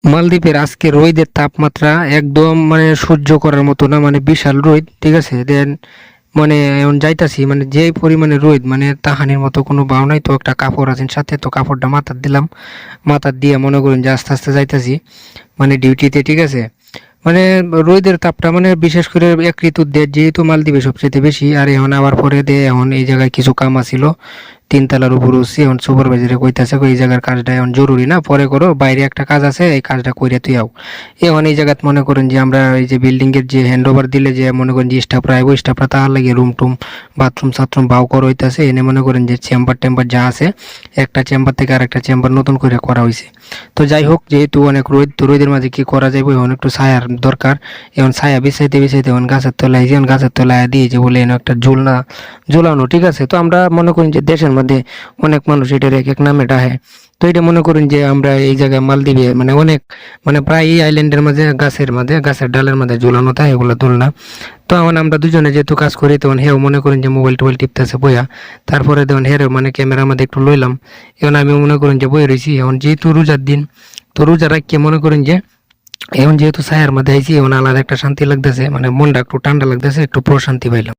মালদ্বীপের আজকে রোদের তাপমাত্রা একদম মানে সহ্য করার মতো না, মানে বিশাল রোদ। ঠিক আছে, দেন মানে এখন যাইতাছি, মানে যে পরিমাণে রোদ, মানে তাহানির মতো কোনো ভাও নাই। তো একটা কাপড় আছে সাথে, তো কাপড়টা মাথার দিলাম, মাথার দিয়ে মনে করুন যে আস্তে আস্তে যাইতাছি মানে ডিউটিতে। ঠিক আছে, মানে রোদের তাপটা মানে বিশেষ করে এক ঋতুর দেশ যেহেতু মালদ্বীপে সবচেয়ে বেশি। আর এখন আবার পরে দে এখন এই জায়গায় কিছু কাম আছিল, তিনতলার উপর উঠছি, এখন সুপারভাইজারে কইতাছে এই জায়গার কাজটা এখন জরুরি না, পরে করো, বাইরে একটা কাজ আছে, এই কাজটা কইরে তুই আও। এখন এই জায়গাত মনে করেন যে আমরা এই যে বিল্ডিং এর যে হ্যান্ড ওভার দিলে যে মনে করেন যে স্টাফরা আইব, স্টাফরা তার লাগে রুম টুম বাথরুম সাথরুম বাও করা হইতাছে। এনে মনে করেন যে চেম্বার টেম্বার যা আছে, একটা চেম্বার থেকে আরেকটা চেম্বার নতুন করে করা হয়েছে। তো যাই হোক, যেহেতু অনেক রোদ, তো রোদের মাঝে কি করা যাবে, এখন একটু ছায়ার দরকার। এখন ছায়া বিছাইতে বিছাইতে এখন গাছের তলায়, যেমন গাছের তলায় দিয়ে যে বলে এনে একটা ঝুলনা ঝুলানো। ঠিক আছে, তো আমরা মনে করি যে দেশের মধ্যে অনেক মানুষ এটার এক এক নামে ডাকে। তো এটা মনে করুন যে আমরা এই জায়গায় মালদ্বীপে মানে অনেক, মানে প্রায় এই আইল্যান্ডের মাঝে গাছের মাঝে গাছের ডালের মাঝে ঝুলানো থাকে এগুলো দোলনা। তো এখন আমরা দুজনে যেহেতু কাজ করি, তখন হেও মনে করেন যে মোবাইল টোবাইল টিপতেছে বইয়া। তারপরে তখন হেরে মানে ক্যামেরার মধ্যে একটু লইলাম। এখন আমি মনে করেন যে বই রয়েছি, এখন যেহেতু রোজার দিন, তো রোজা রাখিয়ে মনে করেন যে এখন যেহেতু ছায়ার মধ্যে আইছি, এখন আলাদা একটা শান্তি লাগতেছে, মানে মনটা একটু ঠান্ডা লাগতেছে, একটু প্রশান্তি পাইলাম।